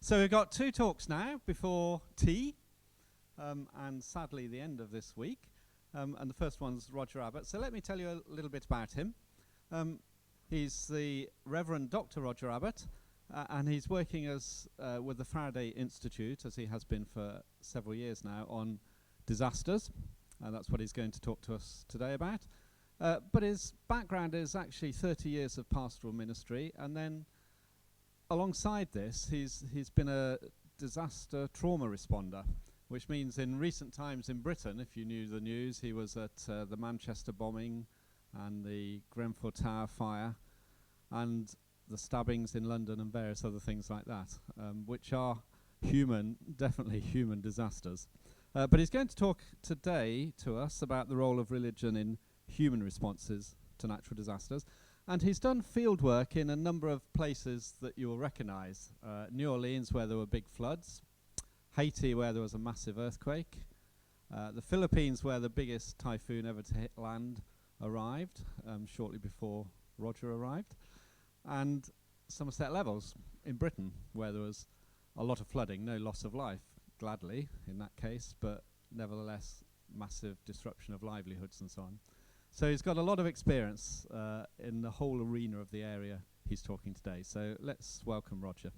So we've got two talks now before tea, and sadly the end of this week. And the first one's Roger Abbott. So let me tell you a little bit about him. He's the Revd Dr Roger Abbott, and he's working as with the Faraday Institute, as he has been for several years now, on disasters. And that's what he's going to talk to us today about. But his background is actually 30 years of pastoral ministry, and then alongside this, he's been a disaster trauma responder, which means in recent times in Britain, if you knew the news, he was at the Manchester bombing and the Grenfell Tower fire and the stabbings in London and various other things like that, which are definitely human disasters. But he's going to talk today to us about the role of religion in human responses to natural disasters. And he's done field work in a number of places that you'll recognise. New Orleans, where there were big floods. Haiti, where there was a massive earthquake. The Philippines, where the biggest typhoon ever to hit land arrived, shortly before Roger arrived. And Somerset Levels in Britain, where there was a lot of flooding, no loss of life, gladly, in that case, but nevertheless, massive disruption of livelihoods and so on. So he's got a lot of experience in the whole arena of the area he's talking today. So let's welcome Roger.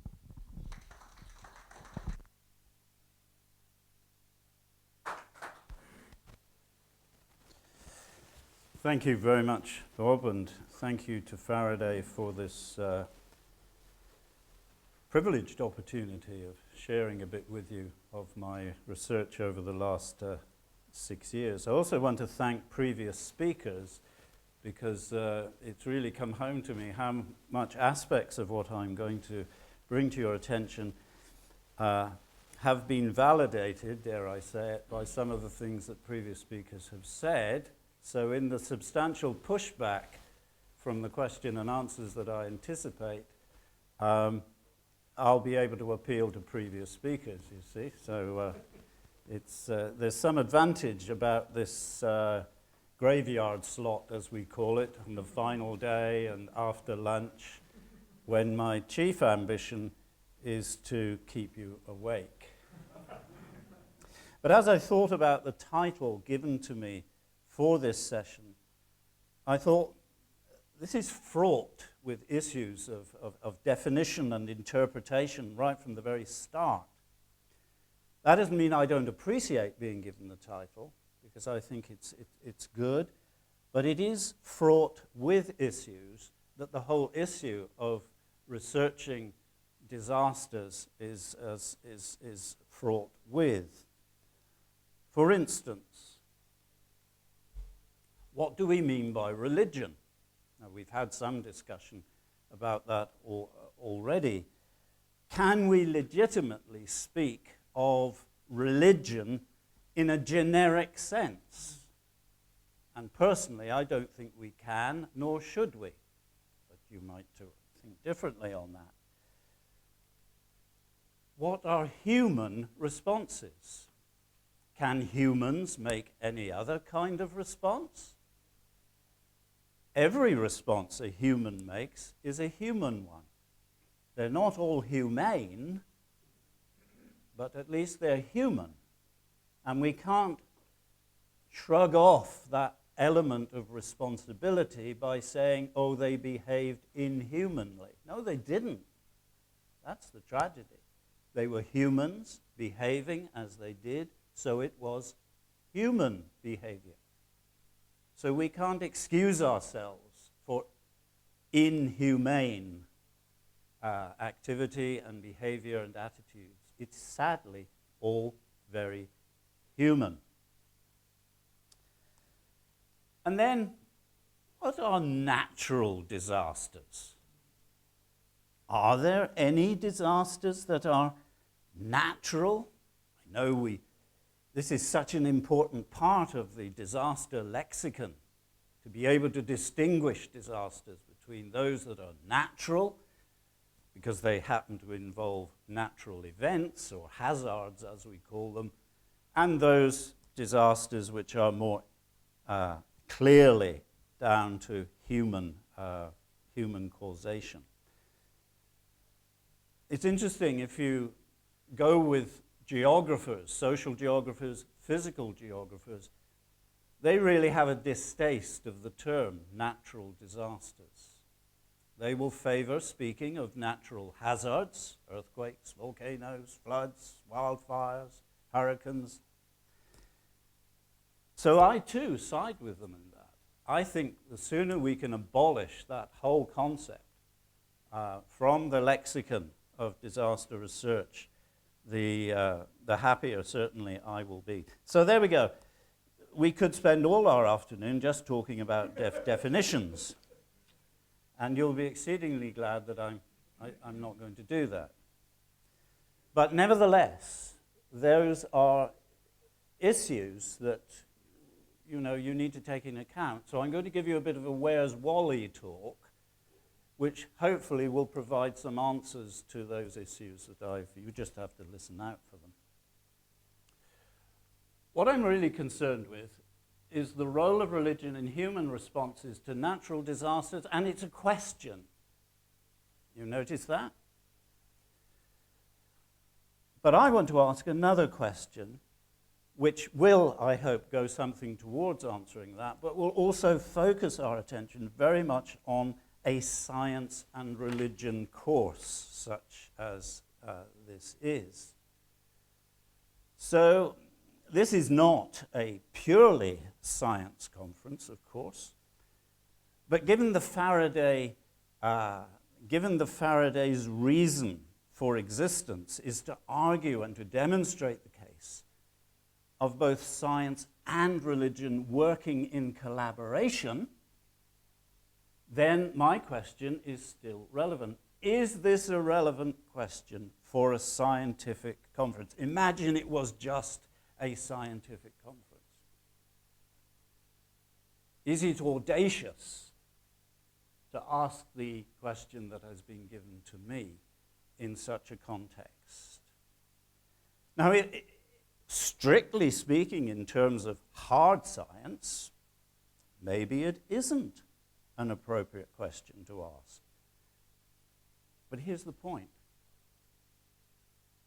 Thank you very much, Bob, and thank you to Faraday for this privileged opportunity of sharing a bit with you of my research over the last 6 years. I also want to thank previous speakers because it's really come home to me how much aspects of what I'm going to bring to your attention have been validated, dare I say it, by some of the things that previous speakers have said. So in the substantial pushback from the question and answers that I anticipate, I'll be able to appeal to previous speakers, you see. So there's some advantage about this graveyard slot, as we call it, on the final day and after lunch, when my chief ambition is to keep you awake. But as I thought about the title given to me for this session, I thought this is fraught with issues of definition and interpretation right from the very start. That doesn't mean I don't appreciate being given the title, because I think it's good, but it is fraught with issues that the whole issue of researching disasters is fraught with. For instance, what do we mean by religion? Now, we've had some discussion about that already. Can we legitimately speak of religion in a generic sense? And personally, I don't think we can, nor should we. But you might think differently on that. What are human responses? Can humans make any other kind of response? Every response a human makes is a human one. They're not all humane, but at least they're human. And we can't shrug off that element of responsibility by saying, oh, they behaved inhumanly. No, they didn't. That's the tragedy. They were humans behaving as they did, so it was human behavior. So we can't excuse ourselves for inhumane activity and behavior and attitudes. It's sadly all very human. And then, what are natural disasters? Are there any disasters that are natural? I know this is such an important part of the disaster lexicon, to be able to distinguish disasters between those that are natural, because they happen to involve natural events, or hazards as we call them, and those disasters which are more clearly down to human causation. It's interesting if you go with geographers, social geographers, physical geographers, they really have a distaste of the term natural disasters. They will favor speaking of natural hazards, earthquakes, volcanoes, floods, wildfires, hurricanes. So I too side with them in that. I think the sooner we can abolish that whole concept from the lexicon of disaster research, the happier certainly I will be. So there we go. We could spend all our afternoon just talking about definitions, and you'll be exceedingly glad that I'm not going to do that. But nevertheless, those are issues that you need to take into account. So I'm going to give you a bit of a Where's Wally talk, which hopefully will provide some answers to those issues that you just have to listen out for them. What I'm really concerned with is the role of religion in human responses to natural disasters, and it's a question. You notice that? But I want to ask another question, which will, I hope, go something towards answering that, but will also focus our attention very much on a science and religion course, such as this is. So, this is not a purely science conference, of course, but given the Faraday's reason for existence is to argue and to demonstrate the case of both science and religion working in collaboration, then my question is still relevant. Is this a relevant question for a scientific conference? Imagine it was just a scientific conference. Is it audacious to ask the question that has been given to me in such a context? Now, strictly speaking, in terms of hard science, maybe it isn't an appropriate question to ask. But here's the point.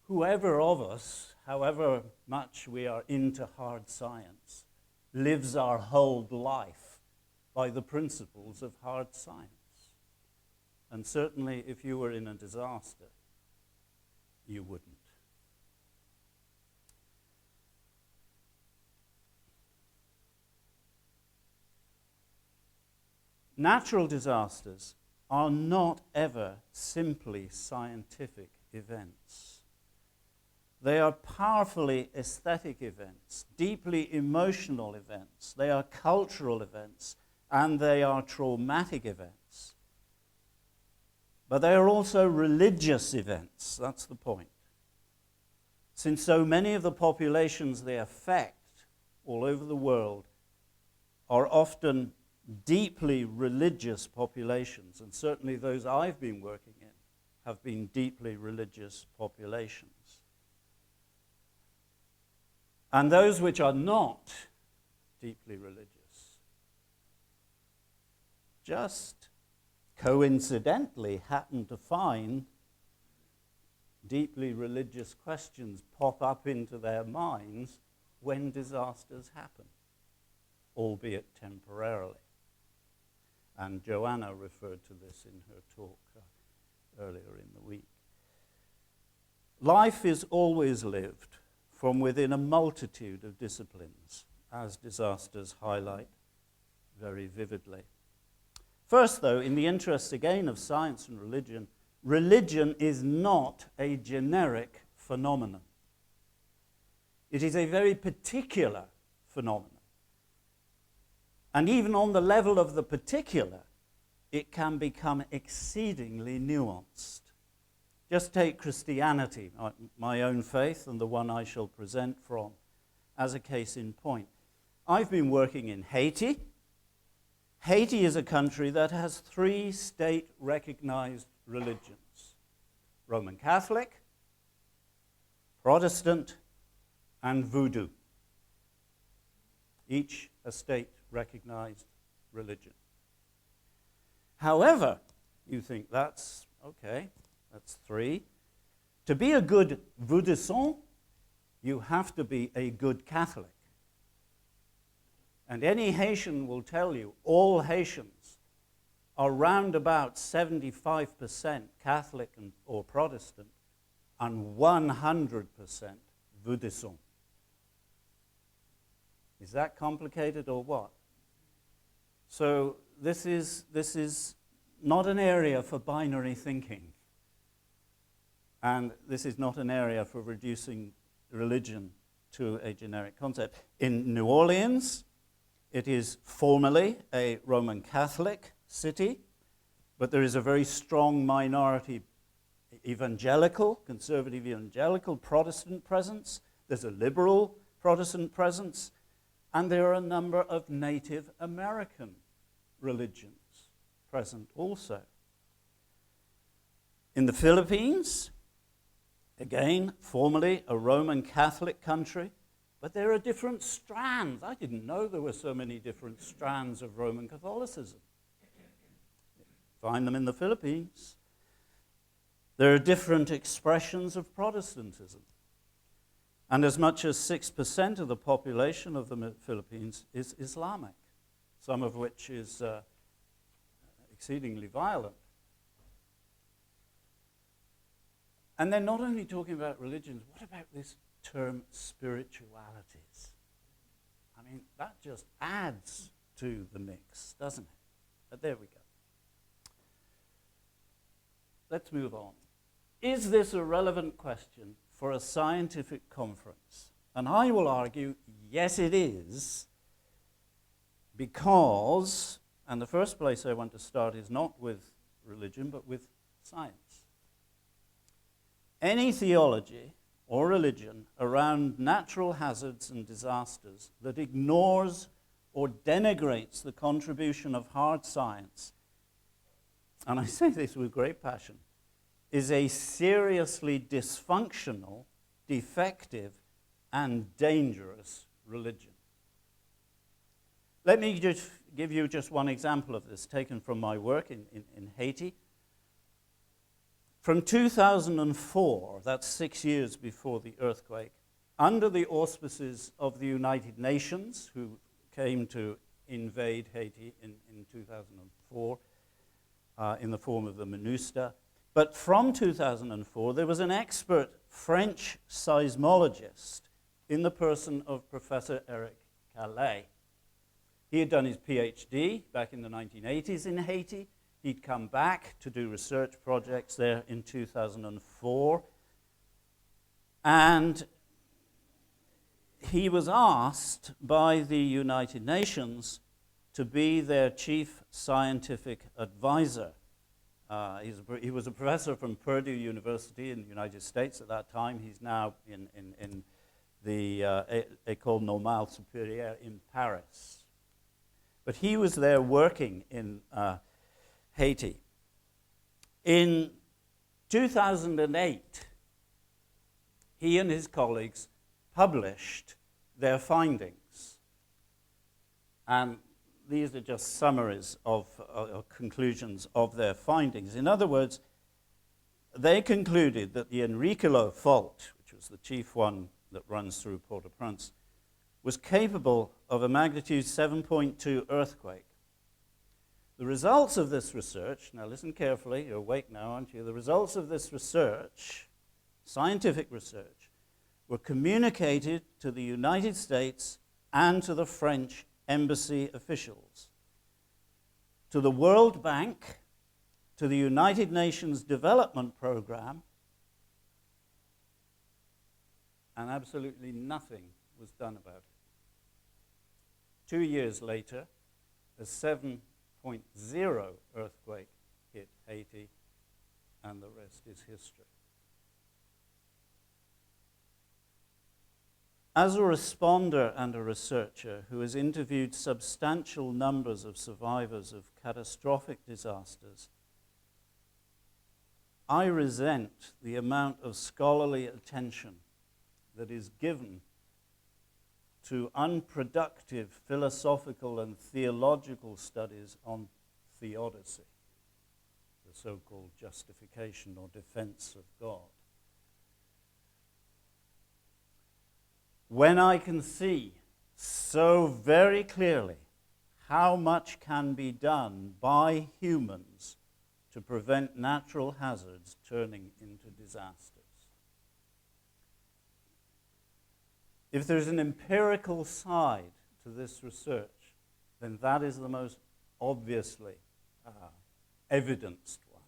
Whoever of us, however much we are into hard science, lives our whole life by the principles of hard science. And certainly if you were in a disaster, you wouldn't. Natural disasters are not ever simply scientific events. They are powerfully aesthetic events, deeply emotional events. They are cultural events, and they are traumatic events. But they are also religious events. That's the point. Since so many of the populations they affect all over the world are often deeply religious populations, and certainly those I've been working in have been deeply religious populations. And those which are not deeply religious just coincidentally happen to find deeply religious questions pop up into their minds when disasters happen, albeit temporarily. And Joanna referred to this in her talk earlier in the week. Life is always lived from within a multitude of disciplines, as disasters highlight very vividly. First, though, in the interest again of science and religion, religion is not a generic phenomenon. It is a very particular phenomenon. And even on the level of the particular, it can become exceedingly nuanced. Just take Christianity, my own faith, and the one I shall present from, as a case in point. I've been working in Haiti. Haiti is a country that has 3 state-recognized religions: Roman Catholic, Protestant, and Voodoo. Each a state-recognized religion. However, you think that's okay, that's 3. To be a good Vaudisson, you have to be a good Catholic. And any Haitian will tell you all Haitians are round about 75% Catholic or Protestant and 100% Vaudisson. Is that complicated or what? So this is not an area for binary thinking. And this is not an area for reducing religion to a generic concept. In New Orleans, it is formally a Roman Catholic city, but there is a very strong minority evangelical, conservative evangelical Protestant presence. There's a liberal Protestant presence, and there are a number of Native American religions present also. In the Philippines, again, formerly a Roman Catholic country, but there are different strands. I didn't know there were so many different strands of Roman Catholicism. Find them in the Philippines. There are different expressions of Protestantism. And as much as 6% of the population of the Philippines is Islamic, some of which is exceedingly violent. And they're not only talking about religions, what about this term spiritualities? I mean, that just adds to the mix, doesn't it? But there we go. Let's move on. Is this a relevant question for a scientific conference? And I will argue, yes, it is, because, and the first place I want to start is not with religion, but with science. Any theology or religion around natural hazards and disasters that ignores or denigrates the contribution of hard science, and I say this with great passion, is a seriously dysfunctional, defective, and dangerous religion. Let me just give you just one example of this, taken from my work in Haiti. From 2004, that's 6 years before the earthquake, under the auspices of the United Nations, who came to invade Haiti in 2004 in the form of the MINUSTA. But from 2004, there was an expert French seismologist in the person of Professor Eric Calais. He had done his PhD back in the 1980s in Haiti. He'd come back to do research projects there in 2004. And he was asked by the United Nations to be their chief scientific advisor. He was a professor from Purdue University in the United States at that time. He's now in the École Normale Supérieure in Paris. But he was there working in Haiti. In 2008, he and his colleagues published their findings. And these are just summaries of conclusions of their findings. In other words, they concluded that the Enriquillo fault, which was the chief one that runs through Port-au-Prince, was capable of a magnitude 7.2 earthquake. The results of this research, now listen carefully, you're awake now, aren't you? The results of this research, scientific research, were communicated to the United States and to the French embassy officials, to the World Bank, to the United Nations Development Program, and absolutely nothing was done about it. 2 years later, a 7.0 earthquake hit Haiti, and the rest is history. As a responder and a researcher who has interviewed substantial numbers of survivors of catastrophic disasters, I resent the amount of scholarly attention that is given to unproductive philosophical and theological studies on theodicy, the so-called justification or defense of God. when I can see so very clearly how much can be done by humans to prevent natural hazards turning into disasters. If there's an empirical side to this research, then that is the most obviously evidenced one.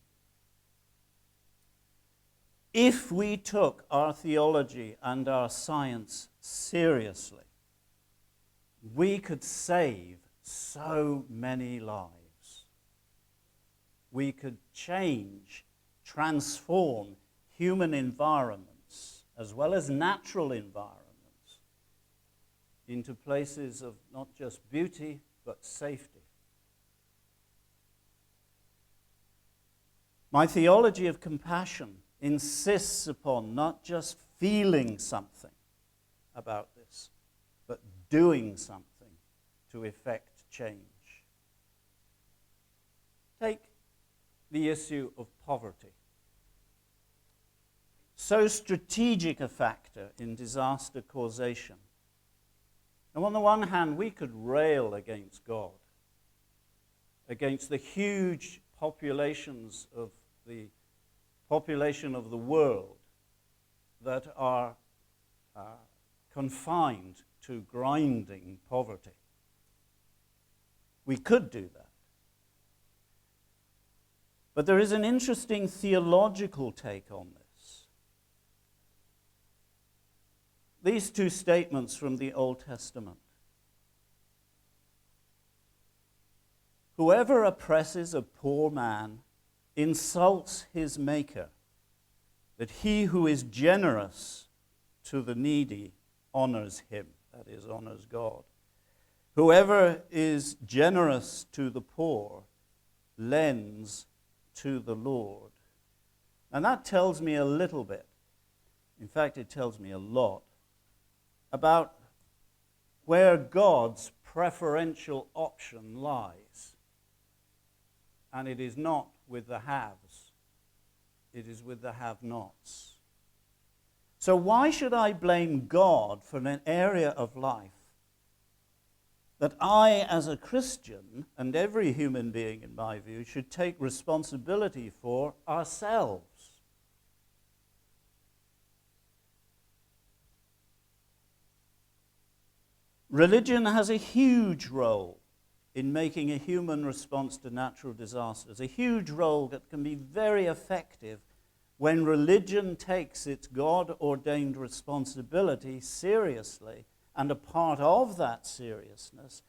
If we took our theology and our science seriously, we could save so many lives. We could change, transform human environments as well as natural environments into places of not just beauty but safety. My theology of compassion insists upon not just feeling something about this, but doing something to effect change. Take the issue of poverty. So strategic a factor in disaster causation. Now, on the one hand, we could rail against God, against the huge populations of the population of the world that are confined to grinding poverty. We could do that. But there is an interesting theological take on this. These two statements from the Old Testament. Whoever oppresses a poor man insults his maker, that he who is generous to the needy honors him, that is, honors God. Whoever is generous to the poor lends to the Lord. And that tells me a little bit, in fact it tells me a lot, about where God's preferential option lies. And it is not with the haves, it is with the have-nots. So why should I blame God for an area of life that I, as a Christian, and every human being in my view, should take responsibility for ourselves? Religion has a huge role in making a human response to natural disasters, a huge role that can be very effective when religion takes its God-ordained responsibility seriously, and a part of that seriousness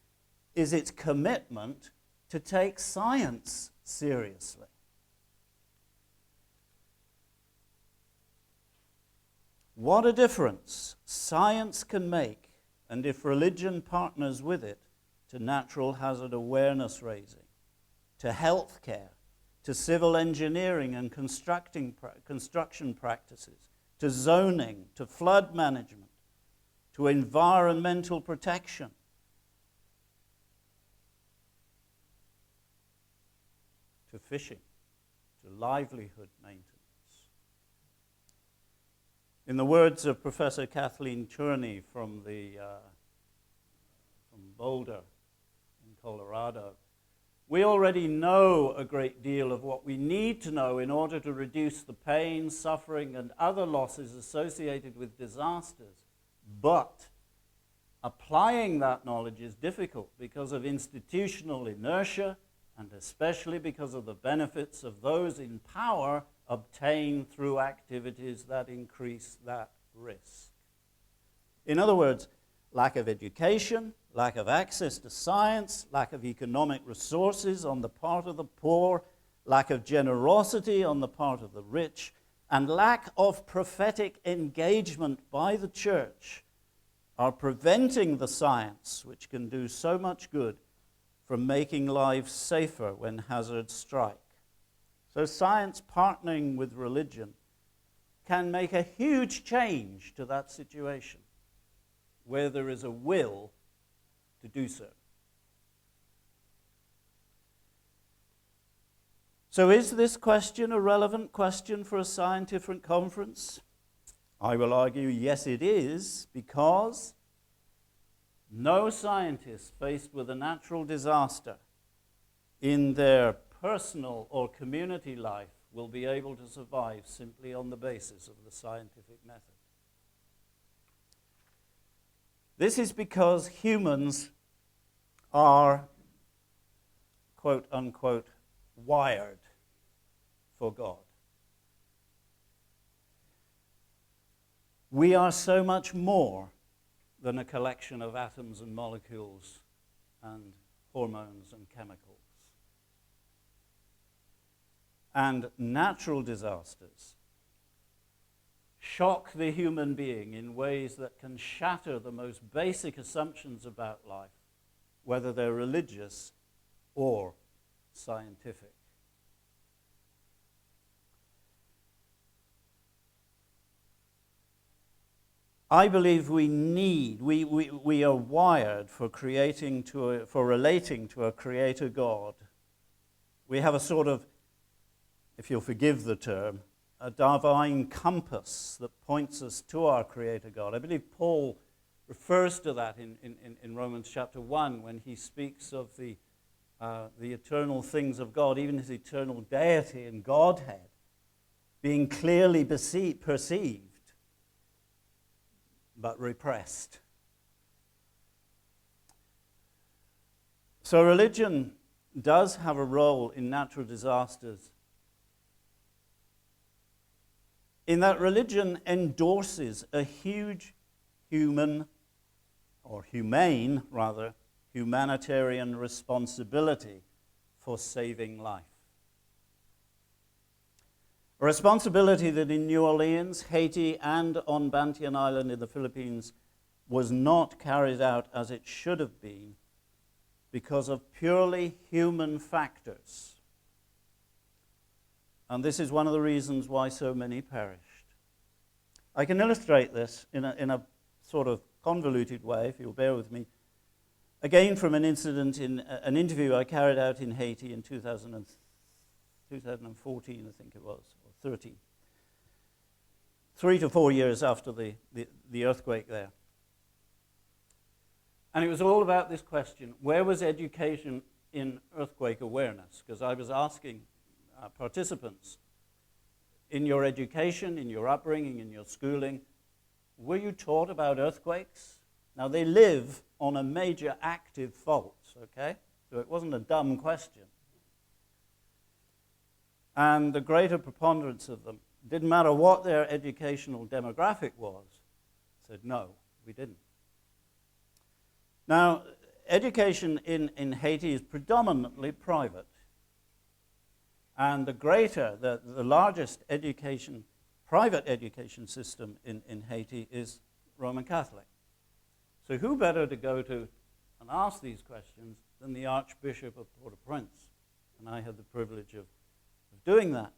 is its commitment to take science seriously. What a difference science can make, and if religion partners with it, to natural hazard awareness raising, to healthcare, to civil engineering and construction practices, to zoning, to flood management, to environmental protection. To fishing, to livelihood maintenance. In the words of Professor Kathleen Turney from Boulder in Colorado, we already know a great deal of what we need to know in order to reduce the pain, suffering, and other losses associated with disasters. But applying that knowledge is difficult because of institutional inertia, and especially because of the benefits of those in power obtained through activities that increase that risk. In other words, lack of education, lack of access to science, lack of economic resources on the part of the poor, lack of generosity on the part of the rich, and lack of prophetic engagement by the church are preventing the science, which can do so much good, from making lives safer when hazards strike. So science partnering with religion can make a huge change to that situation, where there is a will to do so. So is this question a relevant question for a scientific conference? I will argue, yes, it is, because no scientist faced with a natural disaster in their personal or community life will be able to survive simply on the basis of the scientific method. This is because humans are, quote unquote, wired for God. We are so much more than a collection of atoms and molecules and hormones and chemicals. And natural disasters shock the human being in ways that can shatter the most basic assumptions about life, whether they're religious or scientific. I believe we are wired for relating to a creator God. We have a sort of, if you'll forgive the term, a divine compass that points us to our creator God. I believe Paul refers to that in Romans chapter 1 when he speaks of the eternal things of God, even his eternal deity and Godhead, being clearly perceived, but repressed. So religion does have a role in natural disasters, in that religion endorses a huge humanitarian responsibility for saving life. A responsibility that in New Orleans, Haiti, and on Bantian Island in the Philippines was not carried out as it should have been because of purely human factors. And this is one of the reasons why so many perished. I can illustrate this in a sort of convoluted way, if you'll bear with me, again from an incident in an interview I carried out in Haiti in 2014, I think it was, or 13. 3 to 4 years after the earthquake there. And it was all about this question: where was education in earthquake awareness? Because I was asking participants, in your education, in your upbringing, in your schooling, were you taught about earthquakes? Now, they live on a major active fault, okay? So it wasn't a dumb question. And the greater preponderance of them, didn't matter what their educational demographic was, said, no, we didn't. Now, education in Haiti is predominantly private. And the largest private education system in Haiti is Roman Catholic. So who better to go to and ask these questions than the Archbishop of Port-au-Prince? And I had the privilege of doing that.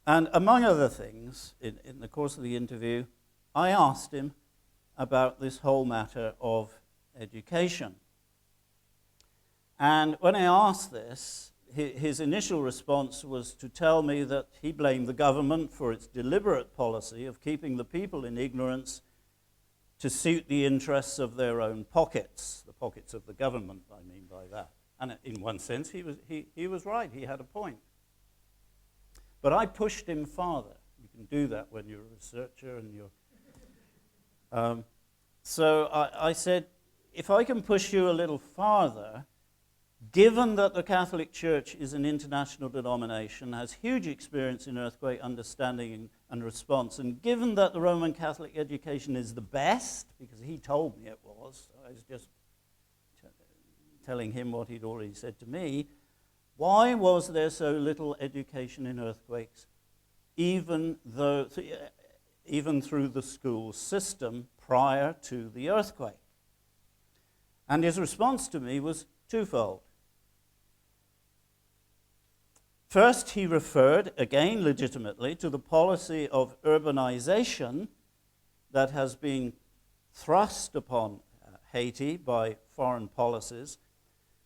And among other things, in the course of the interview, I asked him about this whole matter of education. And when I asked this, his initial response was to tell me that he blamed the government for its deliberate policy of keeping the people in ignorance to suit the interests of their own pockets, the pockets of the government, I mean by that. And in one sense, he was right. He had a point. But I pushed him farther. You can do that when you're a researcher and you're... So I said, if I can push you a little farther, given that the Catholic Church is an international denomination, has huge experience in earthquake understanding and response, and given that the Roman Catholic education is the best, because he told me it was, I was just telling him what he'd already said to me, why was there so little education in earthquakes, even through the school system prior to the earthquake? And his response to me was twofold. First, he referred, again legitimately, to the policy of urbanization that has been thrust upon Haiti by foreign policies,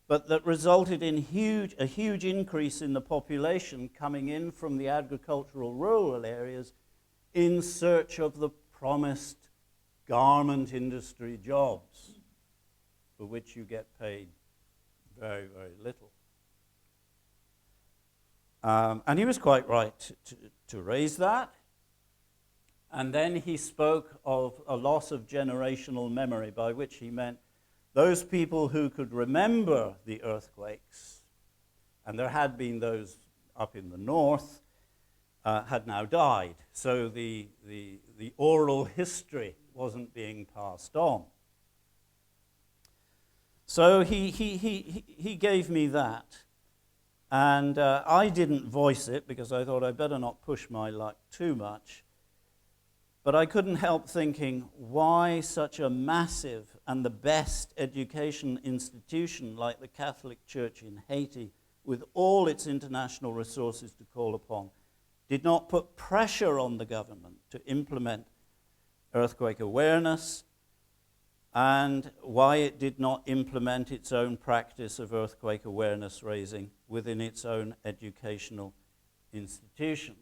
but that resulted in a huge increase in the population coming in from the agricultural rural areas in search of the promised garment industry jobs for which you get paid very, very little. And he was quite right to raise that. And then he spoke of a loss of generational memory, by which he meant those people who could remember the earthquakes, and there had been those up in the north, had now died. So the oral history wasn't being passed on. So he gave me that. And I didn't voice it because I thought I'd better not push my luck too much. But I couldn't help thinking, why such a massive and the best education institution like the Catholic Church in Haiti, with all its international resources to call upon, did not put pressure on the government to implement earthquake awareness, and why it did not implement its own practice of earthquake awareness raising within its own educational institutions.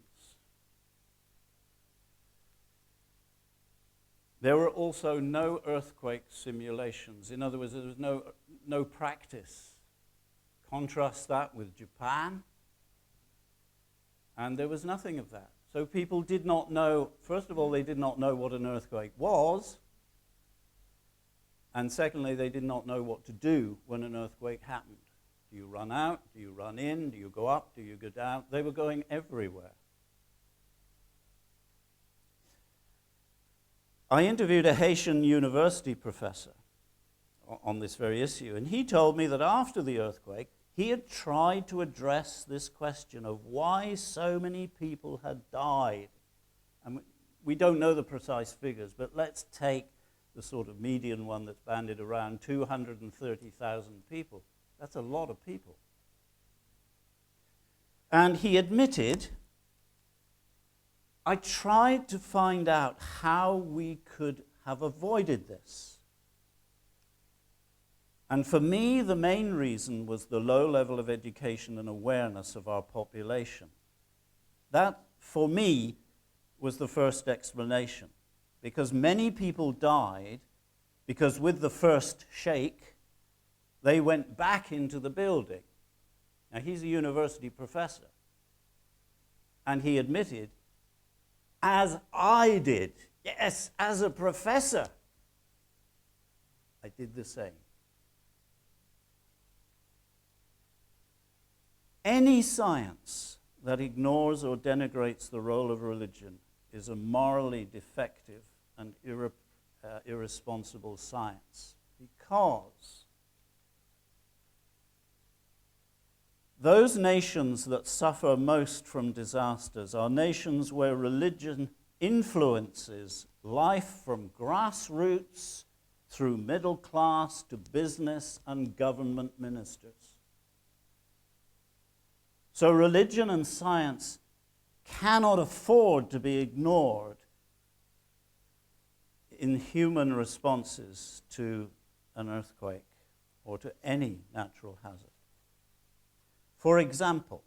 There were also no earthquake simulations. In other words, there was no practice. Contrast that with Japan, and there was nothing of that. So people did not know, first of all, they did not know what an earthquake was, and secondly, they did not know what to do when an earthquake happened. Do you run out? Do you run in? Do you go up? Do you go down? They were going everywhere. I interviewed a Haitian university professor on this very issue, and he told me that after the earthquake, he had tried to address this question of why so many people had died. And we don't know the precise figures, but let's take the sort of median one that's banded around 230,000 people. That's a lot of people. And he admitted, I tried to find out how we could have avoided this. And for me, the main reason was the low level of education and awareness of our population. That, for me, was the first explanation. Because many people died because with the first shake, they went back into the building. Now, he's a university professor. And he admitted, as I did, yes, as a professor, I did the same. Any science that ignores or denigrates the role of religion is a morally defective and irresponsible science, because those nations that suffer most from disasters are nations where religion influences life from grassroots through middle class to business and government ministers. So religion and science cannot afford to be ignored in human responses to an earthquake or to any natural hazard. For example,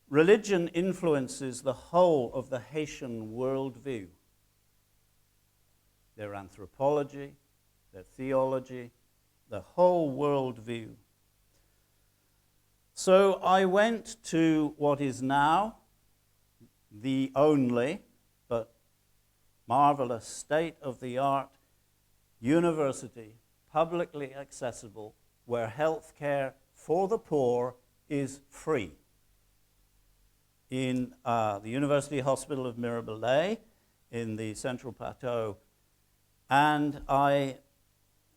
religion influences the whole of the Haitian worldview. Their anthropology, their theology, the whole worldview. So I went to what is now the only but marvelous state-of-the-art university, publicly accessible, where health care for the poor is free. In the University Hospital of Mirabelais in the Central Plateau. And I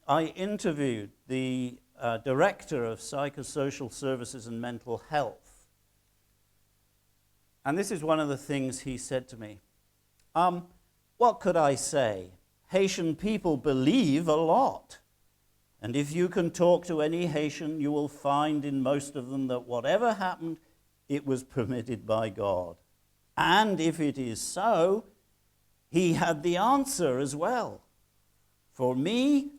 interviewed the director of psychosocial services and mental health. And this is one of the things he said to me. What could I say? Haitian people believe a lot. And if you can talk to any Haitian, you will find in most of them that whatever happened, it was permitted by God. And if it is so, he had the answer as well. For me,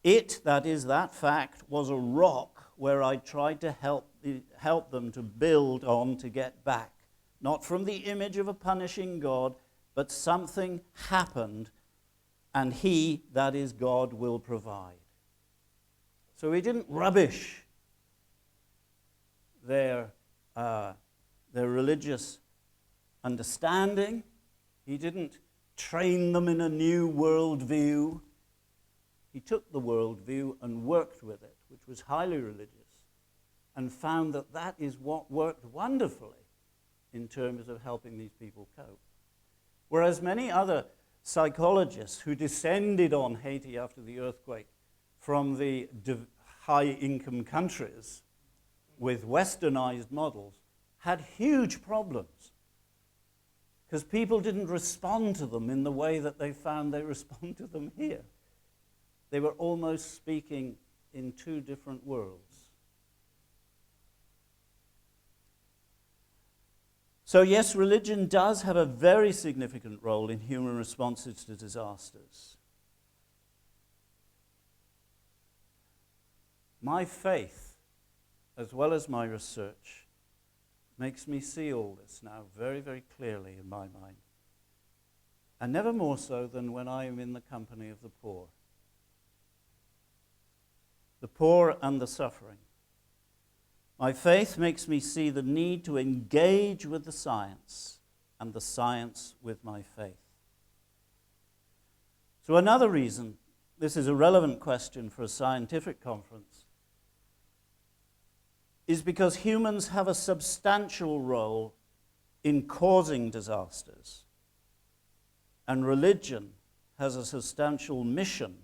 that is that fact, was a rock where I tried to help them to build on to get back. Not from the image of a punishing God, but something happened, and he, that is God, will provide. So he didn't rubbish their religious understanding. He didn't train them in a new worldview. He took the worldview and worked with it, which was highly religious, and found that that is what worked wonderfully in terms of helping these people cope. Whereas many other psychologists who descended on Haiti after the earthquake from the high-income countries with westernized models had huge problems because people didn't respond to them in the way that they found they respond to them here. They were almost speaking in two different worlds. So yes, religion does have a very significant role in human responses to disasters. My faith, as well as my research, makes me see all this now very, very clearly in my mind. And never more so than when I am in the company of the poor. The poor and the suffering. My faith makes me see the need to engage with the science and the science with my faith. So another reason this is a relevant question for a scientific conference is because humans have a substantial role in causing disasters, and religion has a substantial mission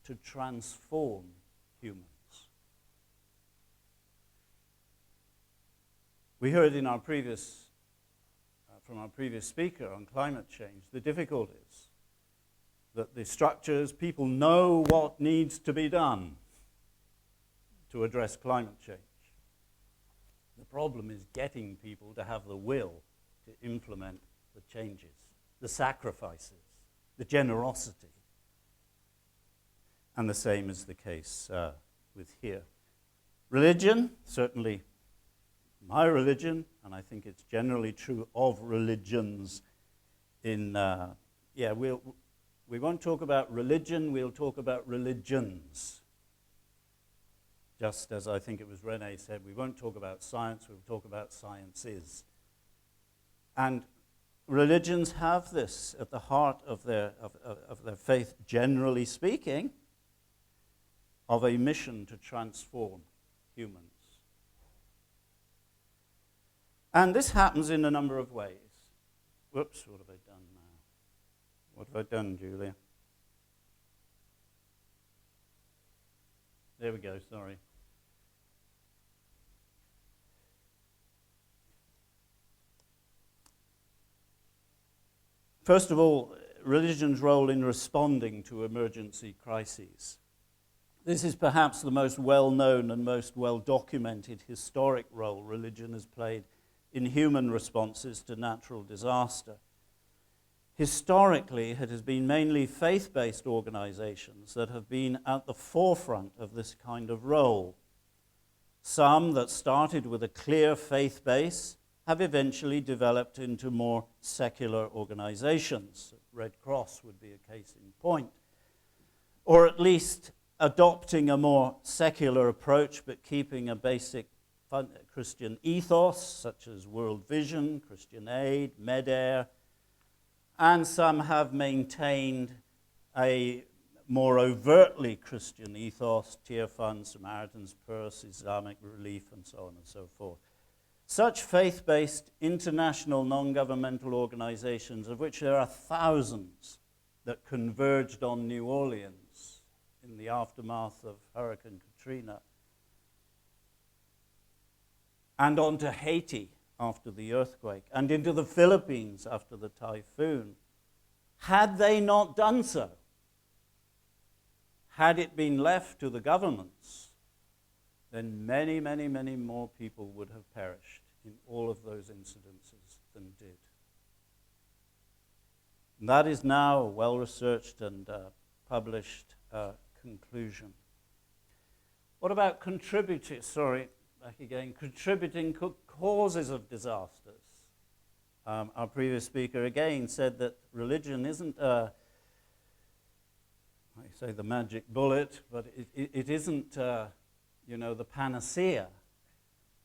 to transform humans. We heard in our previous, from our previous speaker on climate change, the difficulties that the structures, people know what needs to be done to address climate change. The problem is getting people to have the will to implement the changes, the sacrifices, the generosity. And the same is the case with here. Religion, certainly my religion, and I think it's generally true of religions we won't talk about religion, we'll talk about religions. Just as I think it was René said, we won't talk about science, we'll talk about sciences. And religions have this at the heart of their faith, generally speaking, of a mission to transform humans. And this happens in a number of ways. Whoops, what have I done now? What have I done, Julia? There we go, sorry. First of all, religion's role in responding to emergency crises. This is perhaps the most well-known and most well-documented historic role religion has played in human responses to natural disaster. Historically, it has been mainly faith-based organizations that have been at the forefront of this kind of role. Some that started with a clear faith base have eventually developed into more secular organizations. Red Cross would be a case in point. Or at least adopting a more secular approach but keeping a basic Christian ethos, such as World Vision, Christian Aid, MEDAIR, and some have maintained a more overtly Christian ethos, Tear Fund, Samaritan's Purse, Islamic Relief, and so on and so forth. Such faith-based international non-governmental organizations, of which there are thousands that converged on New Orleans in the aftermath of Hurricane Katrina, and onto Haiti after the earthquake, and into the Philippines after the typhoon. Had they not done so, had it been left to the governments, then many, many, many more people would have perished in all of those incidences than did. And that is now a well-researched and published conclusion. What about contributing causes of disasters? Our previous speaker again said that religion isn't, I say the magic bullet, but it isn't, the panacea,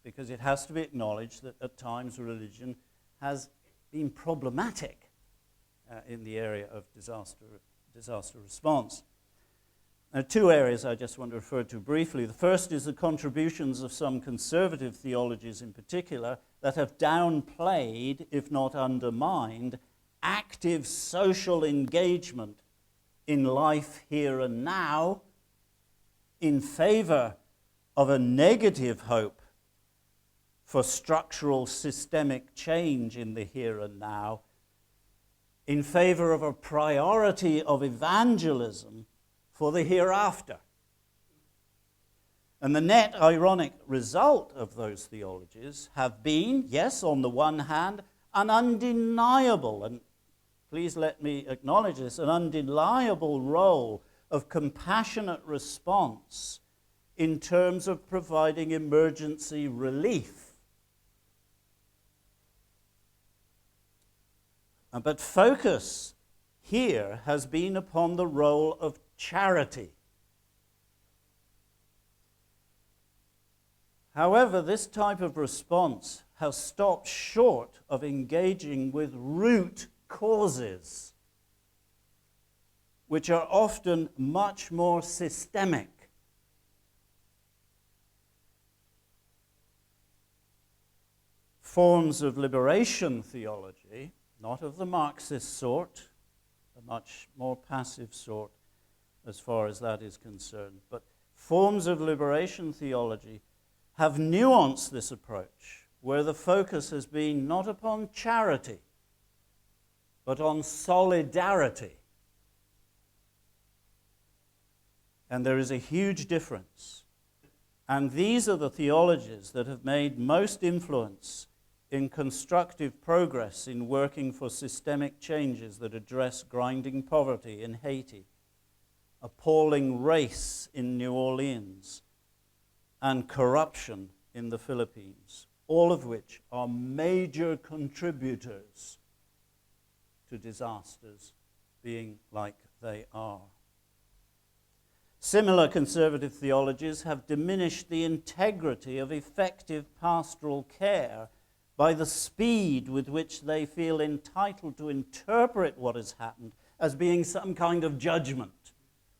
because it has to be acknowledged that at times religion has been problematic in the area of disaster response. There are two areas I just want to refer to briefly. The first is the contributions of some conservative theologies in particular that have downplayed, if not undermined, active social engagement in life here and now in favor of a negative hope for structural systemic change in the here and now, in favor of a priority of evangelism for the hereafter. And the net ironic result of those theologies have been, yes, on the one hand, an undeniable, and please let me acknowledge this, an undeniable role of compassionate response in terms of providing emergency relief. But focus here has been upon the role of charity. However, this type of response has stopped short of engaging with root causes, which are often much more systemic. Forms of liberation theology, not of the Marxist sort, a much more passive sort as far as that is concerned, but forms of liberation theology have nuanced this approach, where the focus has been not upon charity, but on solidarity. And there is a huge difference. And these are the theologies that have made most influence in constructive progress in working for systemic changes that address grinding poverty in Haiti, appalling race in New Orleans, and corruption in the Philippines, all of which are major contributors to disasters being like they are. Similar conservative theologies have diminished the integrity of effective pastoral care by the speed with which they feel entitled to interpret what has happened as being some kind of judgment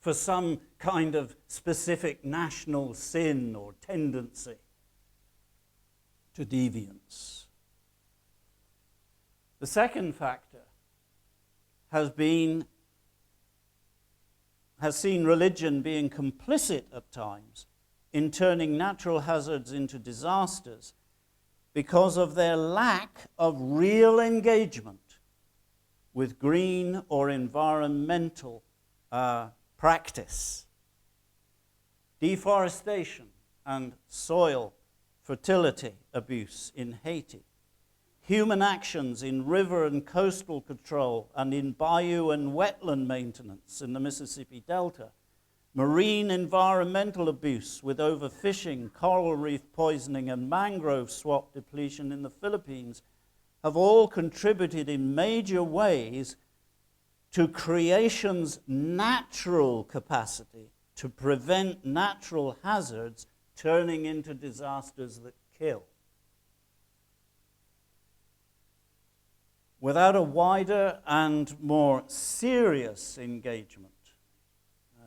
for some kind of specific national sin or tendency to deviance. The second factor has seen religion being complicit at times in turning natural hazards into disasters because of their lack of real engagement with green or environmental practice. Deforestation and soil fertility abuse in Haiti, human actions in river and coastal control and in bayou and wetland maintenance in the Mississippi Delta, marine environmental abuse with overfishing, coral reef poisoning, and mangrove swamp depletion in the Philippines have all contributed in major ways to creation's natural capacity to prevent natural hazards turning into disasters that kill. Without a wider and more serious engagement,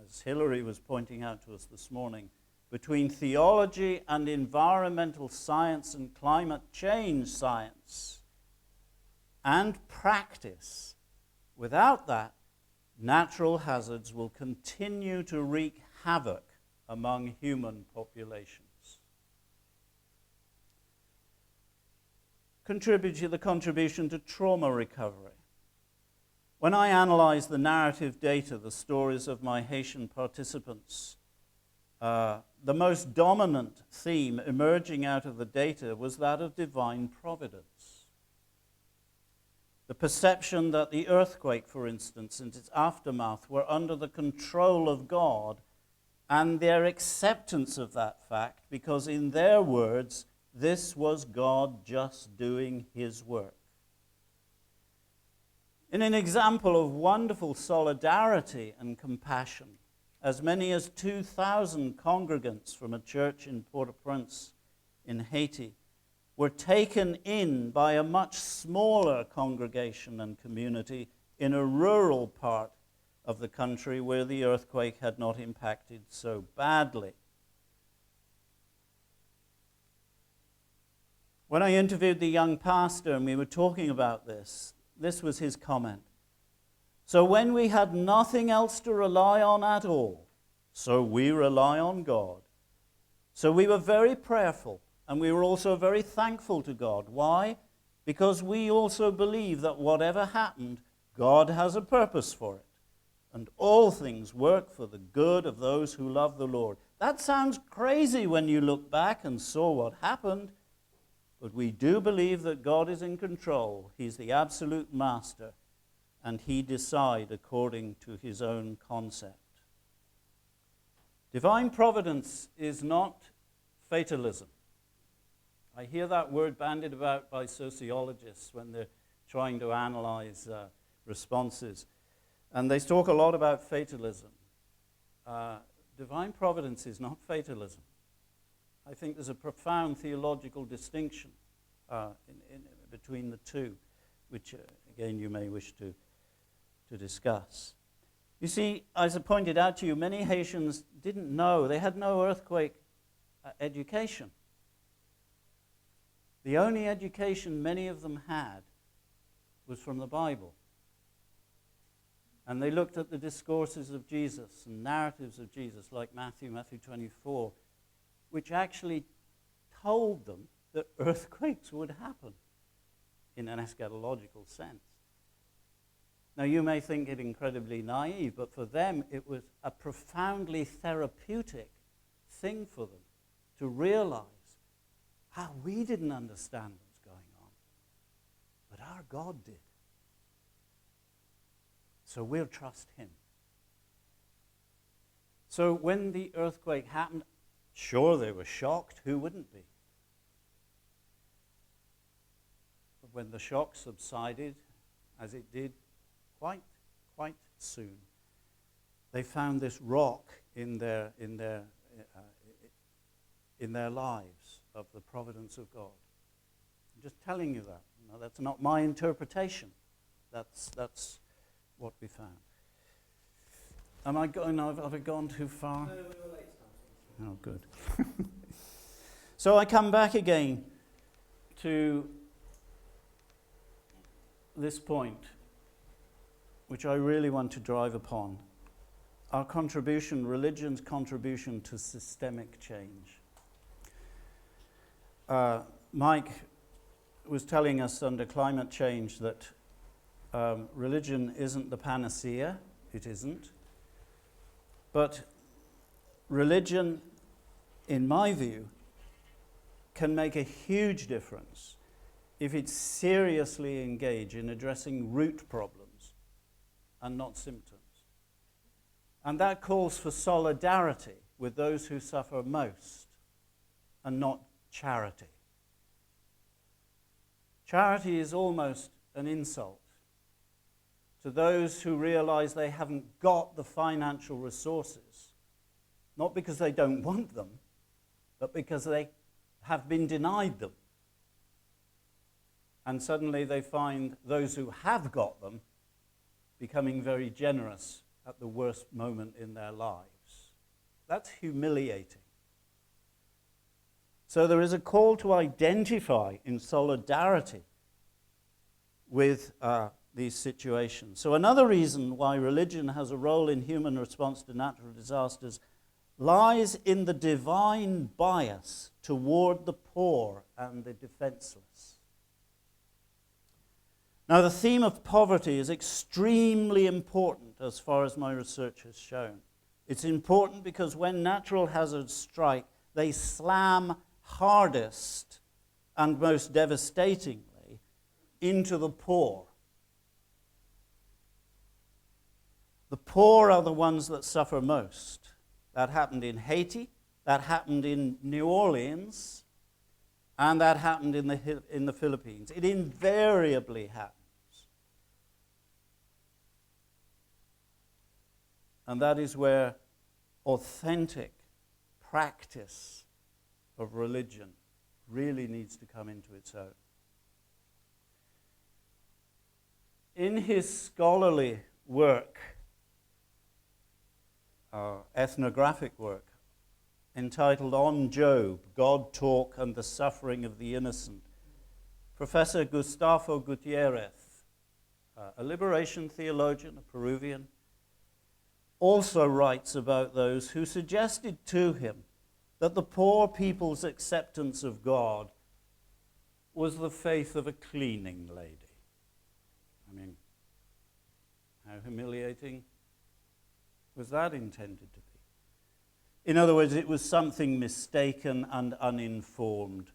as Hilary was pointing out to us this morning, between theology and environmental science and climate change science and practice, without that, natural hazards will continue to wreak havoc among human populations. The contribution to trauma recovery. When I analyzed the narrative data, the stories of my Haitian participants, the most dominant theme emerging out of the data was that of divine providence. The perception that the earthquake, for instance, and its aftermath were under the control of God, and their acceptance of that fact, because in their words, this was God just doing his work. In an example of wonderful solidarity and compassion, as many as 2,000 congregants from a church in Port-au-Prince in Haiti were taken in by a much smaller congregation and community in a rural part of the country where the earthquake had not impacted so badly. When I interviewed the young pastor and we were talking about this, this was his comment. So when we had nothing else to rely on at all, so we rely on God. So we were very prayerful, and we were also very thankful to God. Why? Because we also believe that whatever happened, God has a purpose for it. And all things work for the good of those who love the Lord. That sounds crazy when you look back and saw what happened. But we do believe that God is in control. He's the absolute master, and he decides according to his own concept. Divine providence is not fatalism. I hear that word bandied about by sociologists when they're trying to analyze responses. And they talk a lot about fatalism. Divine providence is not fatalism. I think there's a profound theological distinction between the two, which, again, you may wish to discuss. You see, as I pointed out to you, many Haitians didn't know. They had no earthquake education. The only education many of them had was from the Bible. And they looked at the discourses of Jesus and narratives of Jesus, like Matthew 24, which actually told them that earthquakes would happen in an eschatological sense. Now, you may think it incredibly naive, but for them it was a profoundly therapeutic thing for them to realize how we didn't understand what's going on, but our God did. So we'll trust him. So when the earthquake happened, sure, they were shocked. Who wouldn't be? But when the shock subsided, as it did quite soon, they found this rock in their lives of the providence of God. I'm just telling you that. You know, that's not my interpretation. That's what we found. Am I going? Have I gone too far? No, we were late. Oh, good. So I come back again to this point, which I really want to drive upon. Our contribution, religion's contribution to systemic change. Mike was telling us under climate change that religion isn't the panacea. It isn't. But religion, in my view, can make a huge difference if it's seriously engaged in addressing root problems and not symptoms. And that calls for solidarity with those who suffer most and not charity. Charity is almost an insult to those who realize they haven't got the financial resources, not because they don't want them, but because they have been denied them. And suddenly they find those who have got them becoming very generous at the worst moment in their lives. That's humiliating. So there is a call to identify in solidarity with these situations. So another reason why religion has a role in human response to natural disasters lies in the divine bias toward the poor and the defenseless. Now, the theme of poverty is extremely important as far as my research has shown. It's important because when natural hazards strike, they slam hardest and most devastatingly into the poor. The poor are the ones that suffer most. That happened in Haiti, that happened in New Orleans, and that happened in the Philippines. It invariably happens. And that is where authentic practice of religion really needs to come into its own. In his scholarly work, ethnographic work, entitled On Job, God Talk and the Suffering of the Innocent, Professor Gustavo Gutierrez, a liberation theologian, a Peruvian, also writes about those who suggested to him that the poor people's acceptance of God was the faith of a cleaning lady. I mean, how humiliating was that intended to be? In other words, it was something mistaken and uninformed.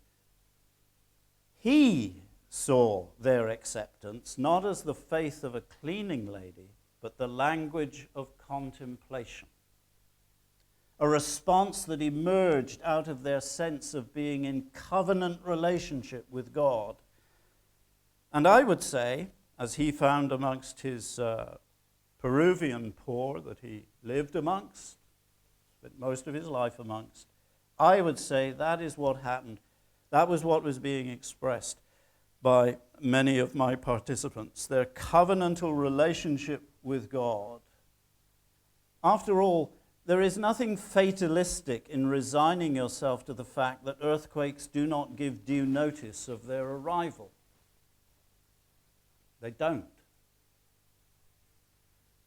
He saw their acceptance not as the faith of a cleaning lady, but the language of contemplation. A response that emerged out of their sense of being in covenant relationship with God. And I would say, as he found amongst his Peruvian poor that he lived amongst, spent most of his life amongst, I would say that is what happened. That was what was being expressed by many of my participants, their covenantal relationship with God. After all, there is nothing fatalistic in resigning yourself to the fact that earthquakes do not give due notice of their arrival. They don't.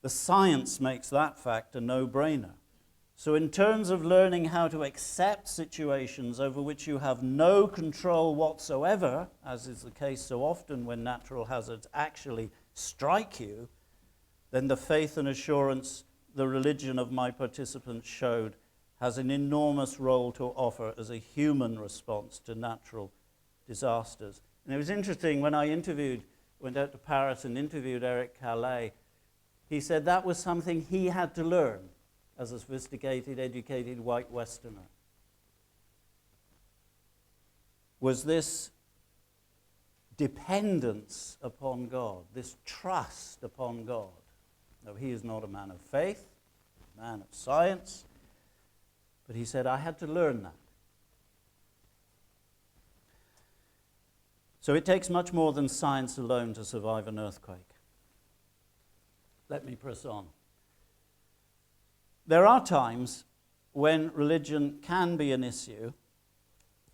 The science makes that fact a no-brainer. So in terms of learning how to accept situations over which you have no control whatsoever, as is the case so often when natural hazards actually strike you, then the faith and assurance the religion of my participants showed has an enormous role to offer as a human response to natural disasters. And it was interesting when I went out to Paris and interviewed Eric Calais, he said that was something he had to learn as a sophisticated, educated white Westerner. Was this dependence upon God, this trust upon God. Now, he is not a man of faith, a man of science, but he said, I had to learn that. So it takes much more than science alone to survive an earthquake. Let me press on. There are times when religion can be an issue.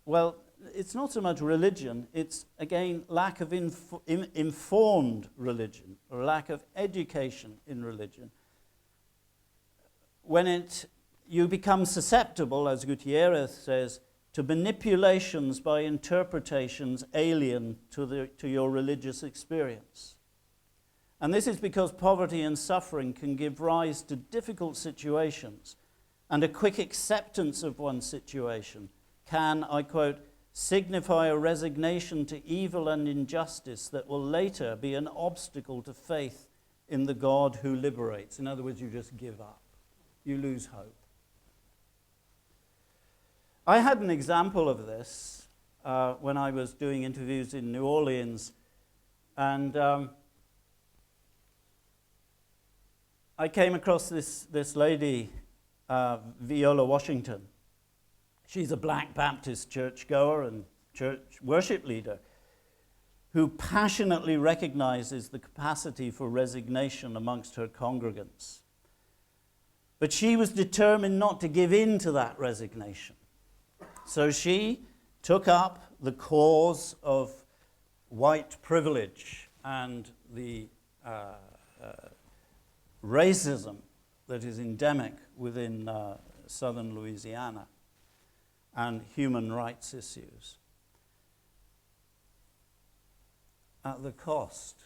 Well, it's not so much religion, it's, again, lack of informed religion, or lack of education in religion. When you become susceptible, as Gutierrez says, to manipulations by interpretations alien to your religious experience. And this is because poverty and suffering can give rise to difficult situations, and a quick acceptance of one's situation can, I quote, signify a resignation to evil and injustice that will later be an obstacle to faith in the God who liberates. In other words, you just give up. You lose hope. I had an example of this when I was doing interviews in New Orleans, and I came across this lady, Viola Washington. She's a Black Baptist churchgoer and church worship leader who passionately recognizes the capacity for resignation amongst her congregants. But she was determined not to give in to that resignation. So she took up the cause of white privilege and the racism that is endemic within southern Louisiana, and human rights issues, at the cost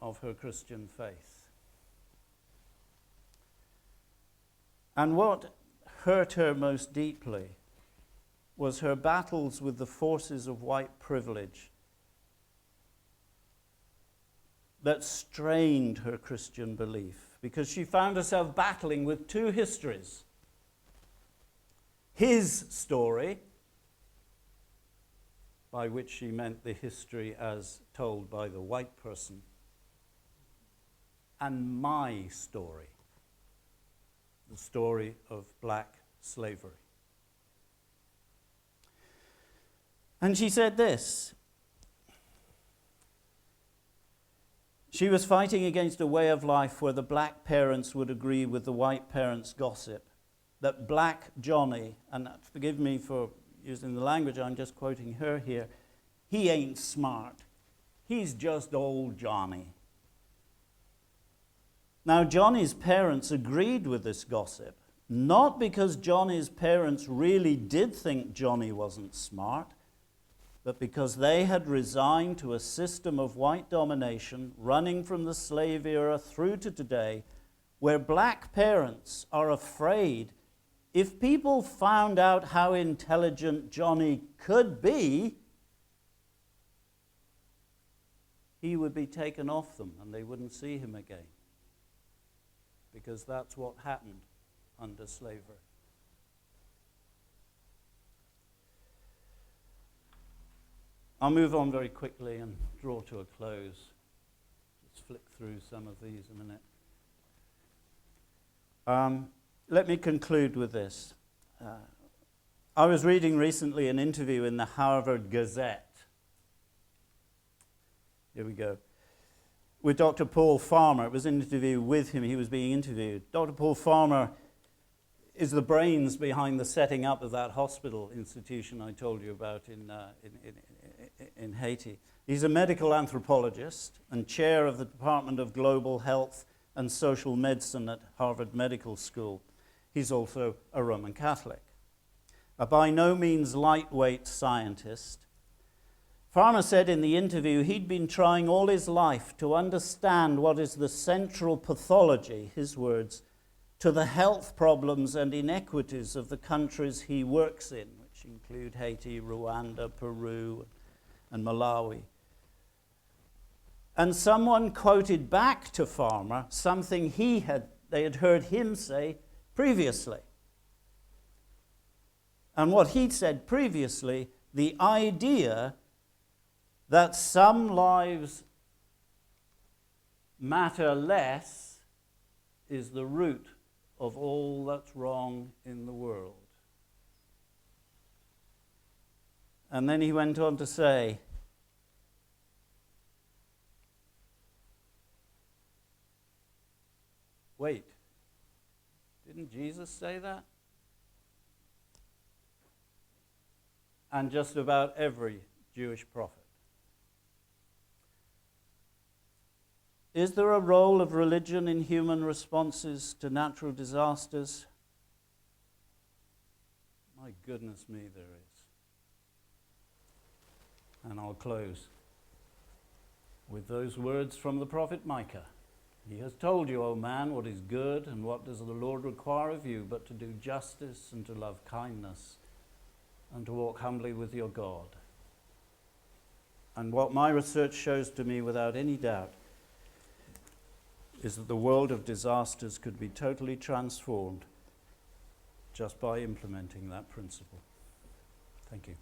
of her Christian faith. And what hurt her most deeply was her battles with the forces of white privilege that strained her Christian belief, because she found herself battling with two histories. His story, by which she meant the history as told by the white person, and my story, the story of black slavery. And she said this: she was fighting against a way of life where the black parents would agree with the white parents' gossip, that black Johnny, and forgive me for using the language, I'm just quoting her here, he ain't smart. He's just old Johnny. Now, Johnny's parents agreed with this gossip, not because Johnny's parents really did think Johnny wasn't smart, but because they had resigned to a system of white domination running from the slave era through to today, where black parents are afraid if people found out how intelligent Johnny could be, he would be taken off them and they wouldn't see him again. Because that's what happened under slavery. I'll move on very quickly and draw to a close. Let's flick through some of these a minute. Let me conclude with this. I was reading recently an interview in the Harvard Gazette. Here we go. With Dr. Paul Farmer. It was an interview with him. He was being interviewed. Dr. Paul Farmer is the brains behind the setting up of that hospital institution I told you about in Haiti. He's a medical anthropologist and chair of the Department of Global Health and Social Medicine at Harvard Medical School. He's also a Roman Catholic. A by no means lightweight scientist, Farmer said in the interview he'd been trying all his life to understand what is the central pathology, his words, to the health problems and inequities of the countries he works in, which include Haiti, Rwanda, Peru, and Malawi. And someone quoted back to Farmer something they had heard him say previously. And what he'd said previously, the idea that some lives matter less is the root of all that's wrong in the world. And then he went on to say, wait, didn't Jesus say that? And just about every Jewish prophet. Is there a role of religion in human responses to natural disasters? My goodness me, there is. And I'll close with those words from the prophet Micah. He has told you, O man, what is good, and what does the Lord require of you, but to do justice and to love kindness and to walk humbly with your God. And what my research shows to me without any doubt is that the world of disasters could be totally transformed just by implementing that principle. Thank you.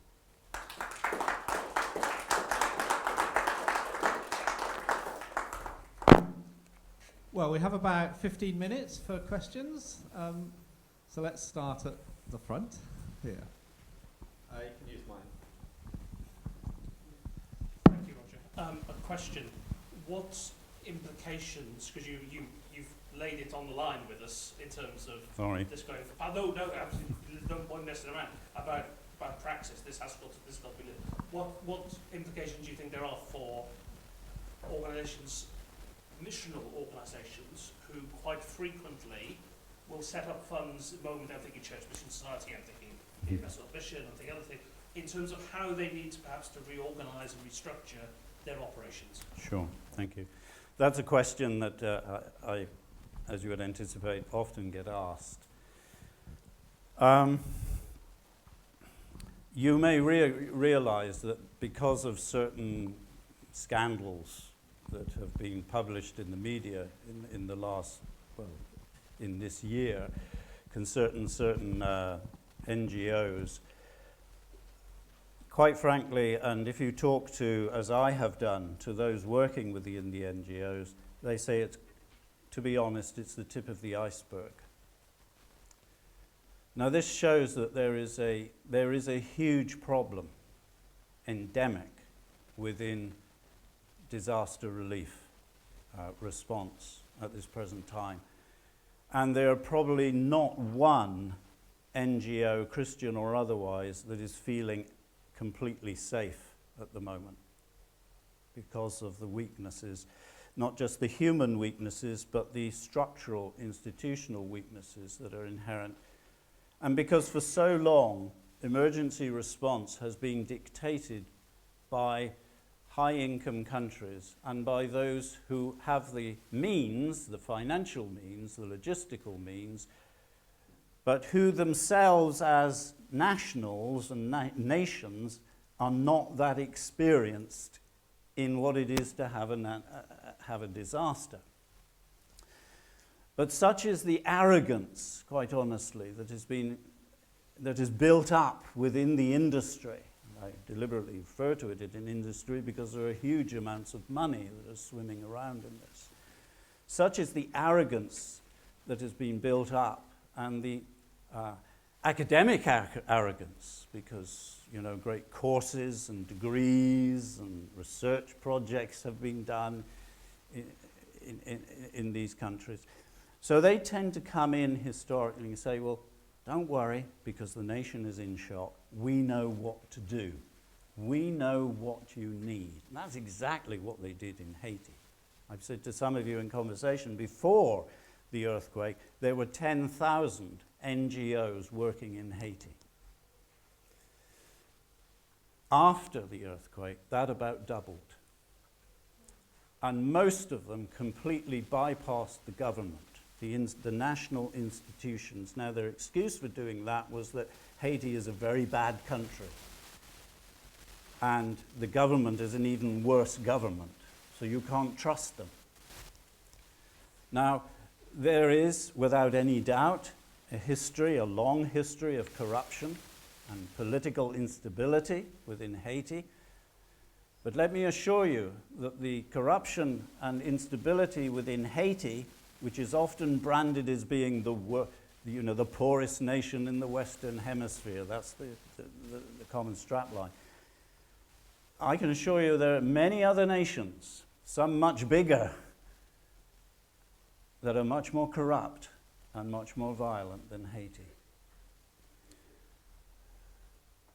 Well, we have about 15 minutes for questions. So let's start at the front here. You can use mine. Thank you, Roger. A question. What implications, because you've laid it on the line with us in terms of this going for... No, absolutely, don't point messing around about praxis. This has got to be... What implications do you think there are for organisations, missional organisations, who quite frequently will set up funds? At the moment I'm thinking Church Mission Society, I'm thinking Universal Mission, I'm thinking other things, in terms of how they need perhaps to reorganise and restructure their operations. Sure, thank you. That's a question that I, as you would anticipate, often get asked. You may realise that because of certain scandals that have been published in the media in the last, in this year, concerning certain NGOs, quite frankly, and if you talk to, as I have done, to those working within the NGOs, they say it's, to be honest, it's the tip of the iceberg. Now this shows that there is a huge problem, endemic, within disaster relief response at this present time. And there are probably not one NGO, Christian or otherwise, that is feeling completely safe at the moment because of the weaknesses, not just the human weaknesses, but the structural, institutional weaknesses that are inherent. And because for so long, emergency response has been dictated by high-income countries and by those who have the means, the financial means, the logistical means, but who themselves as nationals and nations are not that experienced in what it is to have a disaster. But such is the arrogance, quite honestly, that is built up within the industry. I deliberately refer to it in industry because there are huge amounts of money that are swimming around in this. Such is the arrogance that has been built up, and the academic arrogance, because great courses and degrees and research projects have been done in these countries. So they tend to come in historically and say, well, don't worry, because the nation is in shock. We know what to do. We know what you need. And that's exactly what they did in Haiti. I've said to some of you in conversation, before the earthquake, there were 10,000 NGOs working in Haiti. After the earthquake, that about doubled. And most of them completely bypassed the government, the national institutions. Now, their excuse for doing that was that Haiti is a very bad country, and the government is an even worse government, so you can't trust them. Now, there is, without any doubt, a long history of corruption and political instability within Haiti. But let me assure you that the corruption and instability within Haiti, which is often branded as being the poorest nation in the Western Hemisphere, that's the common strapline. I can assure you there are many other nations, some much bigger, that are much more corrupt and much more violent than Haiti.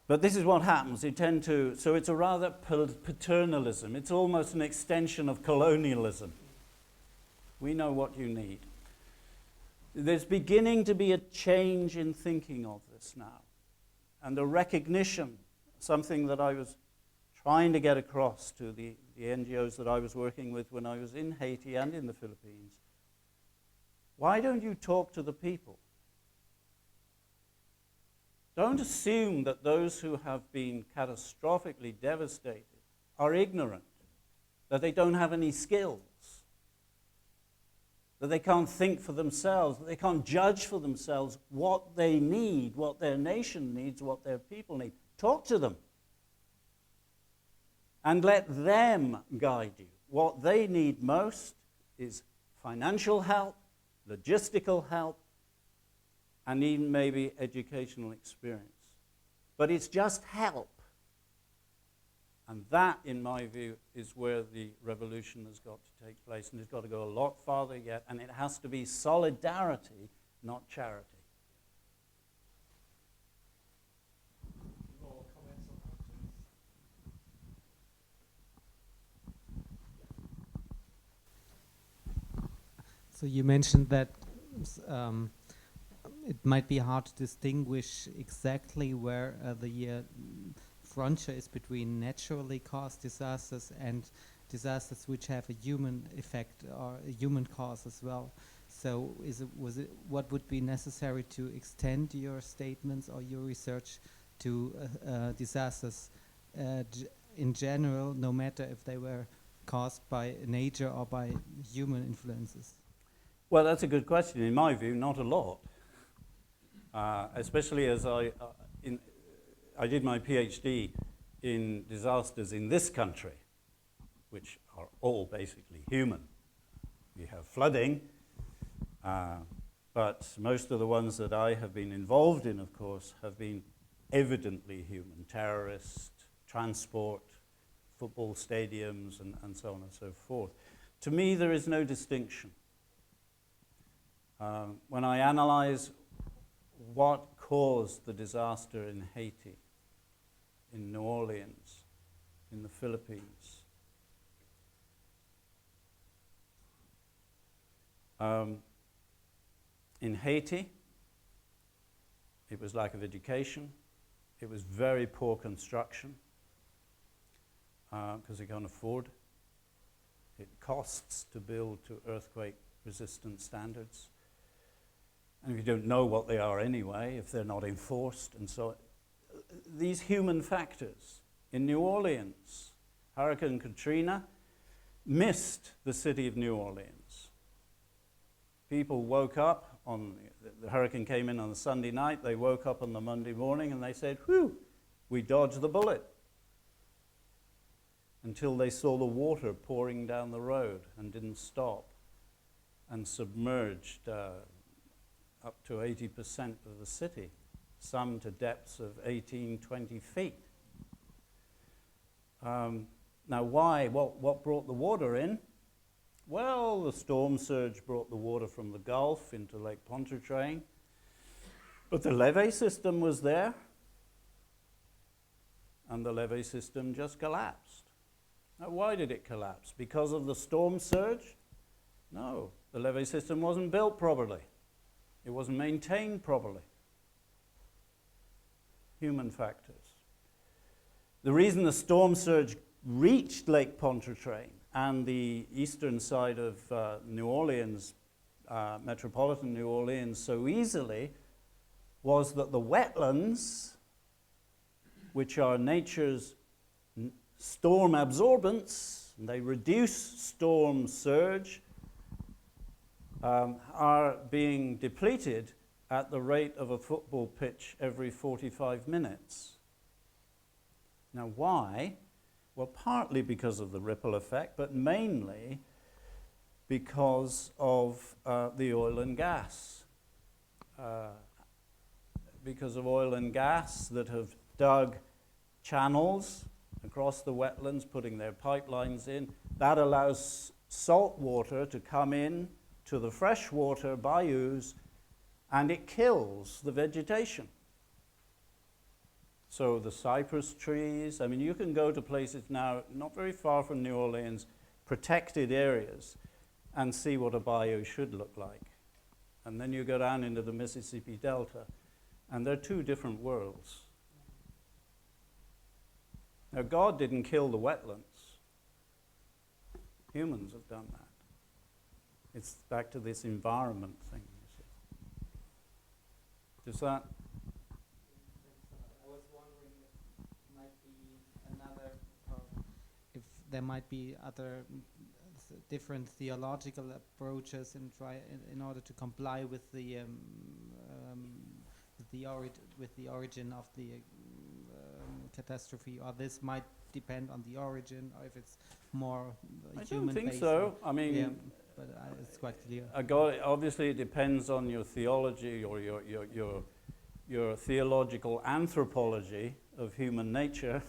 But this is what happens. So it's a rather paternalism. It's almost an extension of colonialism. We know what you need. There's beginning to be a change in thinking of this now, and a recognition, something that I was trying to get across to the NGOs that I was working with when I was in Haiti and in the Philippines. Why don't you talk to the people? Don't assume that those who have been catastrophically devastated are ignorant, that they don't have any skills, that they can't think for themselves, that they can't judge for themselves what they need, what their nation needs, what their people need. Talk to them. And let them guide you. What they need most is financial help, logistical help, and even maybe educational experience. But it's just help. And that, in my view, is where the revolution has got to take place, and it's got to go a lot farther yet, and it has to be solidarity, not charity. More comments or questions? So you mentioned that it might be hard to distinguish exactly where the frontier is between naturally caused disasters and disasters which have a human effect or a human cause as well. So what would be necessary to extend your statements or your research to disasters in general, no matter if they were caused by nature or by human influences? Well, that's a good question. In my view, not a lot. Especially as I did my PhD in disasters in this country, which are all basically human. We have flooding, But most of the ones that I have been involved in, of course, have been evidently human. Terrorist, transport, football stadiums, and so on and so forth. To me, there is no distinction. When I analyze what caused the disaster in Haiti, in New Orleans, in the Philippines, in Haiti, it was lack of education. It was very poor construction because they can't afford. It costs to build to earthquake-resistant standards. And you don't know what they are anyway, if they're not enforced. And so these human factors. In New Orleans, Hurricane Katrina missed the city of New Orleans. People woke up the hurricane came in on a Sunday night, they woke up on the Monday morning and they said, whew, we dodged the bullet. Until they saw the water pouring down the road and didn't stop and submerged up to 80% of the city, some to depths of 18, 20 feet. Now why? What brought the water in? Well, the storm surge brought the water from the Gulf into Lake Pontchartrain, but the levee system was there, and the levee system just collapsed. Now, why did it collapse? Because of the storm surge? No, the levee system wasn't built properly. It wasn't maintained properly. Human factors. The reason the storm surge reached Lake Pontchartrain and the eastern side of New Orleans, metropolitan New Orleans, so easily was that the wetlands, which are nature's storm absorbents, and they reduce storm surge, are being depleted at the rate of a football pitch every 45 minutes. Now, why? Well, partly because of the ripple effect, but mainly because of the oil and gas. Because of oil and gas that have dug channels across the wetlands, putting their pipelines in. That allows salt water to come in to the freshwater bayous, and it kills the vegetation. So the cypress trees, I mean, you can go to places now, not very far from New Orleans, protected areas, and see what a bayou should look like. And then you go down into the Mississippi Delta, and they're two different worlds. Now, God didn't kill the wetlands. Humans have done that. It's back to this environment thing, you see. Does that? I was wondering if there might be other different theological approaches in order to comply with the origin of the catastrophe, or this might depend on the origin, or if it's more human. I don't think so. I mean, yeah, but it's quite clear. Obviously, it depends on your theology or your theological anthropology of human nature.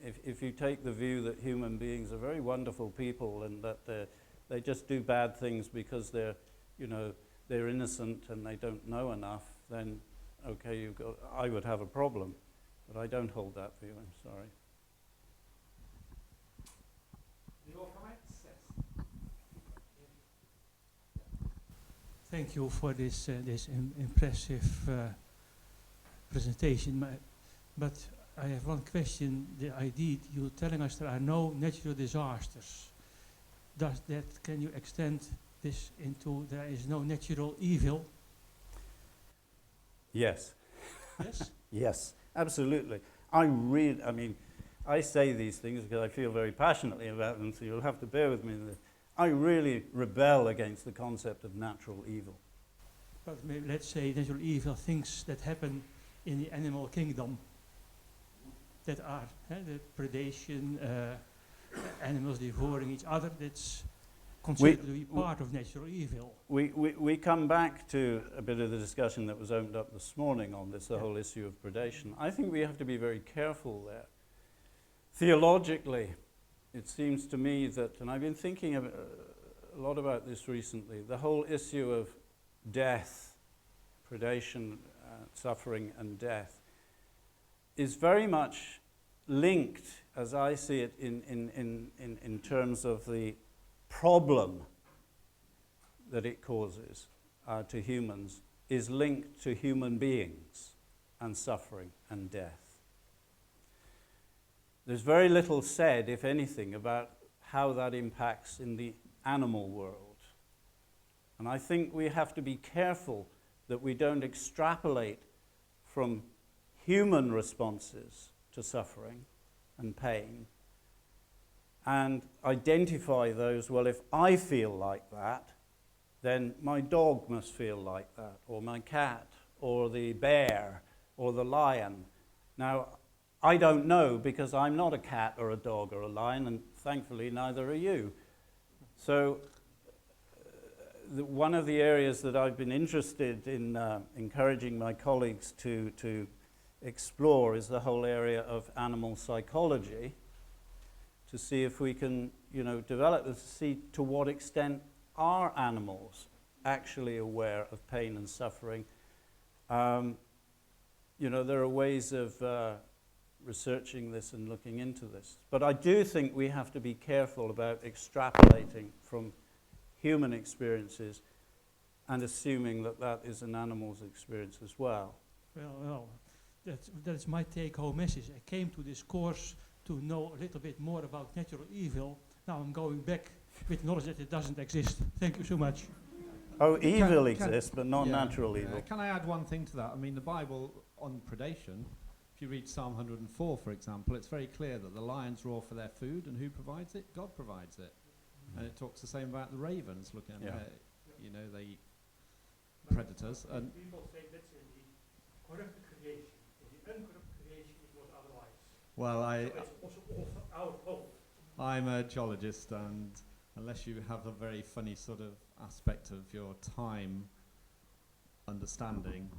If you take the view that human beings are very wonderful people and that they just do bad things because they're innocent and they don't know enough, then okay, I would have a problem. But I don't hold that view, I'm sorry. Your comments? Yes. Thank you for this impressive presentation. But I have one question. The idea you're telling us there are no natural disasters. Can you extend this into there is no natural evil? Yes. Yes? Yes, absolutely. I say these things because I feel very passionately about them, so you'll have to bear with me. I really rebel against the concept of natural evil. But maybe let's say natural evil, things that happen in the animal kingdom that are the predation, animals devouring each other. considered to be part of natural evil. We come back to a bit of the discussion that was opened up this morning on this, the whole issue of predation. I think we have to be very careful there. Theologically, it seems to me that, and I've been thinking a lot about this recently, the whole issue of death, predation, suffering and death, is very much linked, as I see it, in terms of the problem that it causes to humans, is linked to human beings and suffering and death. There's very little said, if anything, about how that impacts in the animal world. And I think we have to be careful that we don't extrapolate from human responses to suffering and pain and identify those, well, if I feel like that, then my dog must feel like that, or my cat, or the bear, or the lion. Now, I don't know, because I'm not a cat or a dog or a lion, and thankfully neither are you. So one of the areas that I've been interested in encouraging my colleagues to explore is the whole area of animal psychology, to see if we can, develop this, to see to what extent are animals actually aware of pain and suffering. There are ways of researching this and looking into this. But I do think we have to be careful about extrapolating from human experiences and assuming that that is an animal's experience as well. Well, that's my take-home message. I came to this course to know a little bit more about natural evil. Now I'm going back with knowledge that it doesn't exist. Thank you so much. Oh, evil exists, but not natural evil. Can I add one thing to that? I mean, the Bible on predation, if you read Psalm 104, for example, it's very clear that the lions roar for their food, and who provides it? God provides it. And it talks the same about the ravens, looking at they eat predators. And people say that's in the corrupted creation. In the uncorrupted creation, it was otherwise. Well, so it's also all our fault. I'm a geologist, and unless you have a very funny sort of aspect of your time understanding,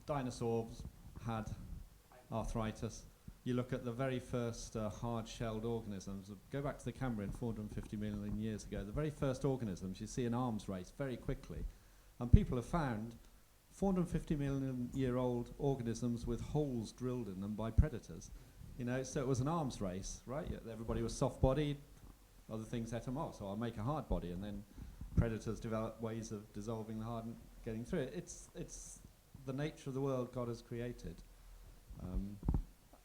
dinosaurs had arthritis. You look at the very first hard-shelled organisms. Go back to the Cambrian 450 million years ago. The very first organisms, you see an arms race very quickly. And people have found 450 million year old organisms with holes drilled in them by predators. So it was an arms race, right? Everybody was soft-bodied. Other things ate them off. So I'll make a hard body. And then predators developed ways of dissolving the hard and getting through it. It's the nature of the world God has created.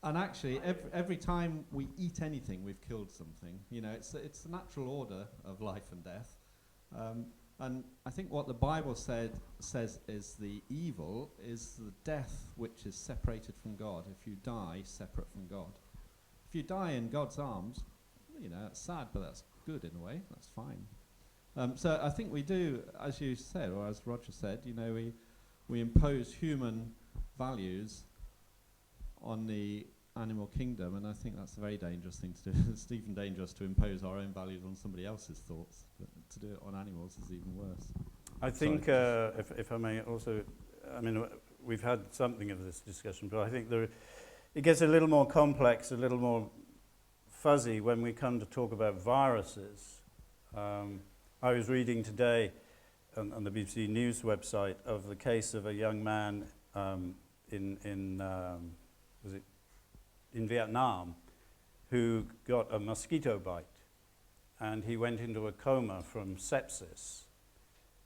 And actually, every time we eat anything, we've killed something. It's the natural order of life and death. And I think what the Bible says is the evil is the death which is separated from God. If you die separate from God. If you die in God's arms, it's sad, but that's good in a way. That's fine. So I think we do, as you said, or as Roger said, we impose human values on the animal kingdom, and I think that's a very dangerous thing to do. It's even dangerous to impose our own values on somebody else's thoughts, but to do it on animals is even worse. I think, if I may also, we've had something of this discussion, but I think it gets a little more complex, a little more fuzzy when we come to talk about viruses. I was reading today on the BBC News website of the case of a young man in Vietnam who got a mosquito bite, and he went into a coma from sepsis,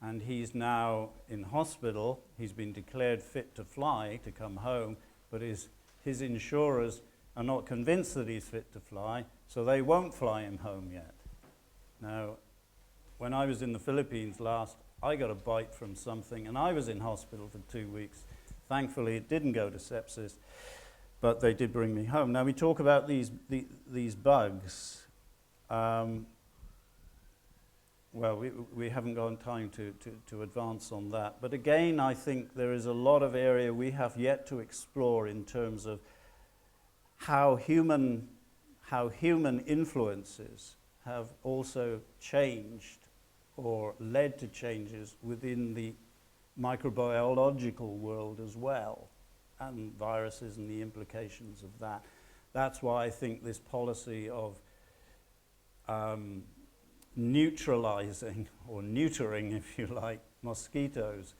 and he's now in hospital. He's been declared fit to fly, to come home, but his insurers are not convinced that he's fit to fly, so they won't fly him home yet. Now, when I was in the Philippines last, I got a bite from something, and I was in hospital for 2 weeks. Thankfully, it didn't go to sepsis, but they did bring me home. Now, we talk about these bugs. Well, we haven't got time to advance on that. But again, I think there is a lot of area we have yet to explore in terms of how human influences have also changed or led to changes within the microbiological world as well, and viruses and the implications of that. That's why I think this policy of neutralizing or neutering, if you like, mosquitoes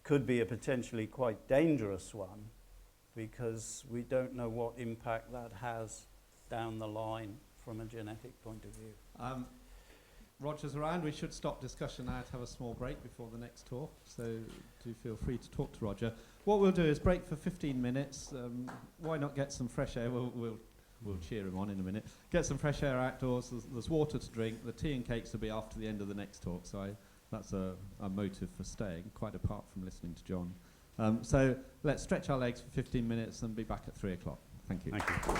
could be a potentially quite dangerous one, because we don't know what impact that has down the line from a genetic point of view. Roger's around. We should stop discussion now to have a small break before the next talk, so do feel free to talk to Roger. What we'll do is break for 15 minutes. Why not get some fresh air? We'll cheer him on in a minute. Get some fresh air outdoors. There's water to drink. The tea and cakes will be after the end of the next talk, so that's a motive for staying, quite apart from listening to John. So let's stretch our legs for 15 minutes and be back at 3 o'clock. Thank you. Thank you.